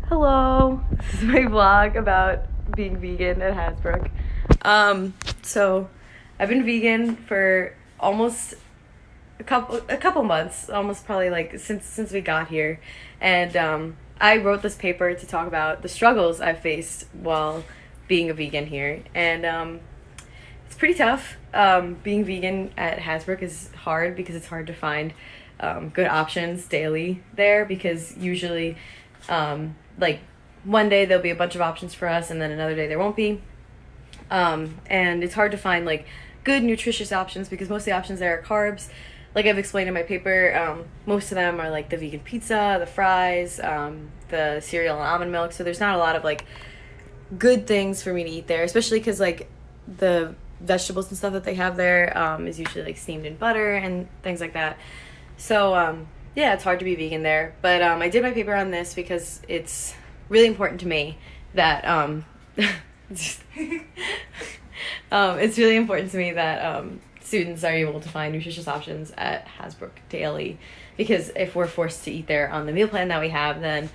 Hello, this is my vlog about being vegan at Hasbrouck. So I've been vegan for almost a couple months, almost probably like since we got here, and I wrote this paper to talk about the struggles I've faced while being a vegan here, and it's pretty tough. Being vegan at Hasbrouck is hard because it's hard to find good options daily there because usually like one day there'll be a bunch of options for us and then another day there won't be. And it's hard to find like good nutritious options because most of the options there are carbs. Like I've explained in my paper, most of them are like the vegan pizza, the fries, the cereal and almond milk. So there's not a lot of like good things for me to eat there, especially because like the vegetables and stuff that they have there is usually like steamed in butter and things like that. So yeah, it's hard to be vegan there. But I did my paper on this because it's really important to me that it's really important to me that students are able to find nutritious options at Hasbrouck daily, because if we're forced to eat there on the meal plan that we have, then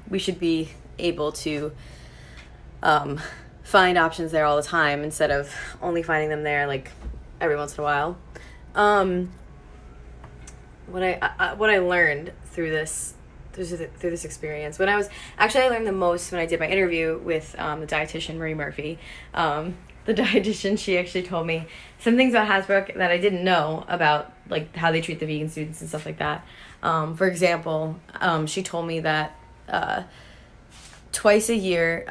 we should be able to find options there all the time instead of only finding them there like every once in a while. What I learned through this experience, I learned the most when I did my interview with the dietitian Marie Murphy. The dietitian, she actually told me some things about Hasbrouck that I didn't know about, like how they treat the vegan students and stuff like that. For example, she told me that twice a year,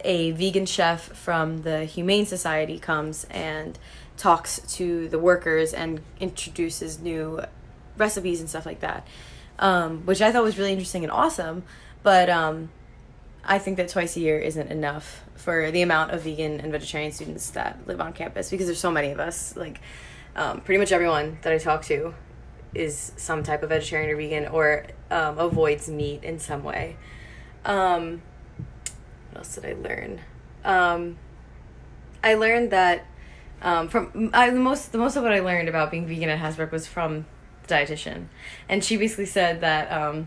a vegan chef from the Humane Society comes and talks to the workers and introduces new recipes and stuff like that, which I thought was really interesting and awesome. But I think that twice a year isn't enough for the amount of vegan and vegetarian students that live on campus, because there's so many of us. Like pretty much everyone that I talk to is some type of vegetarian or vegan or avoids meat in some way. What else did I learn? I learned that the most of what I learned about being vegan at Hasbrouck was from the dietitian, and she basically said that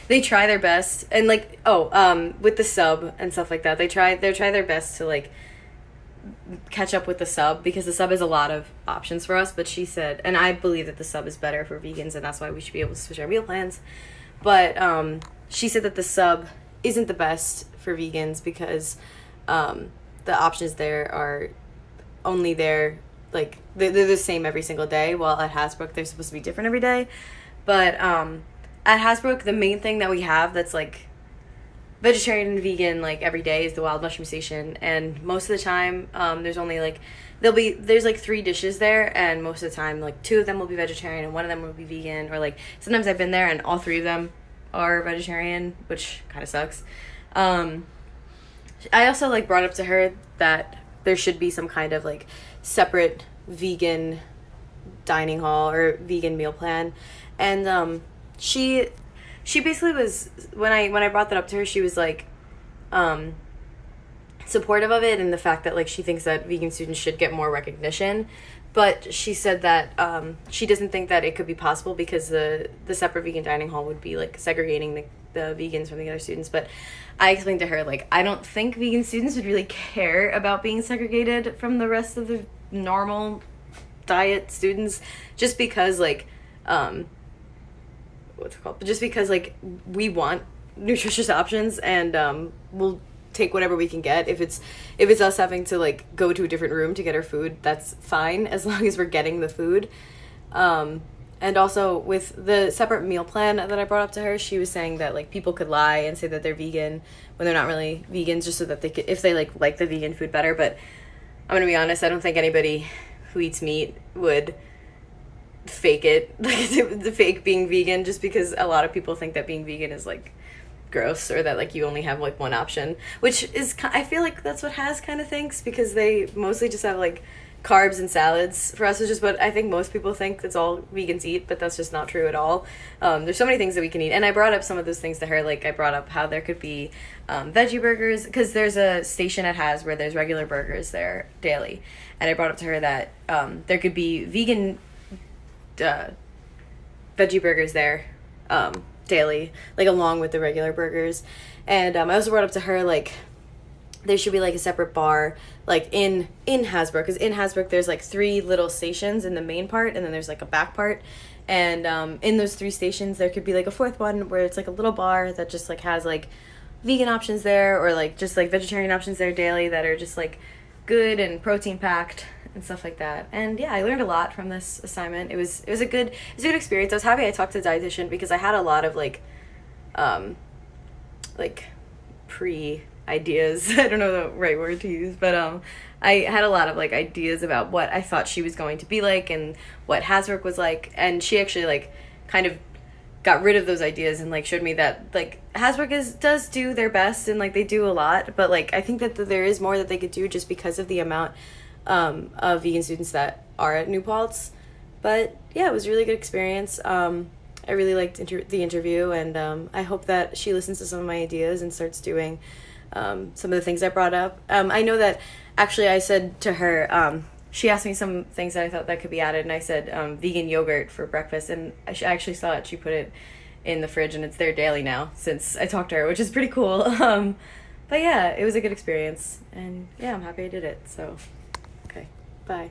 they try their best, and like with the sub and stuff like that, they try their best to like catch up with the sub, because the sub has a lot of options for us. But she said, and I believe that the sub is better for vegans, and that's why we should be able to switch our meal plans. But she said that the sub isn't the best for vegans because the options there are only there, like they're the same every single day, while at Hasbrouck they're supposed to be different every day. But at Hasbrouck, the main thing that we have that's like vegetarian and vegan like every day is the wild mushroom station, and most of the time there's only like there's like 3 dishes there, and most of the time like 2 of them will be vegetarian and 1 of them will be vegan, or like sometimes I've been there and all 3 of them are vegetarian, which kind of sucks. I also like brought up to her that there should be some kind of like separate vegan dining hall or vegan meal plan, and she basically was, when I brought that up to her, she was like supportive of it, and the fact that like she thinks that vegan students should get more recognition. But she said that she doesn't think that it could be possible because the separate vegan dining hall would be like segregating the vegans from the other students. But I explained to her, like, I don't think vegan students would really care about being segregated from the rest of the normal diet students, just because like just because like we want nutritious options, and we'll take whatever we can get. If it's us having to like go to a different room to get our food, that's fine, as long as we're getting the food. And also with the separate meal plan that I brought up to her, she was saying that like people could lie and say that they're vegan when they're not really vegans, just so that they could, if they like the vegan food better. But I'm gonna be honest, I don't think anybody who eats meat would fake it, like the fake being vegan, just because a lot of people think that being vegan is like gross, or that like you only have like one option, which is, I feel like that's what Has kind of thinks, because they mostly just have like carbs and salads. For us, it's just what I think most people think that's all vegans eat, but that's just not true at all. There's so many things that we can eat, and I brought up some of those things to her. Like I brought up how there could be veggie burgers, because there's a station at Has where there's regular burgers there daily, and I brought up to her that there could be vegan veggie burgers there daily, like along with the regular burgers. And I also brought up to her like there should be like a separate bar like in Hasbrouck, because in Hasbrouck there's like 3 little stations in the main part, and then there's like a back part. And in those 3 stations there could be like a 4th one where it's like a little bar that just like has like vegan options there, or like just like vegetarian options there daily that are just like good and protein packed and stuff like that. And yeah, I learned a lot from this assignment. It was a good experience. I was happy I talked to the dietitian because I had a lot of like pre ideas. I don't know the right word to use, but I had a lot of like ideas about what I thought she was going to be like and what Hasbrouck was like, and she actually like kind of got rid of those ideas and like showed me that like Hasbrouck does do their best, and like they do a lot, but like I think that there is more that they could do just because of the amount of vegan students that are at New Paltz. But yeah, it was a really good experience. I really liked the interview, and I hope that she listens to some of my ideas and starts doing some of the things I brought up. I know that actually I said to her, she asked me some things that I thought that could be added, and I said vegan yogurt for breakfast, and I actually saw it. She put it in the fridge, and it's there daily now since I talked to her, which is pretty cool. But yeah, it was a good experience, and yeah, I'm happy I did it. So, okay, bye.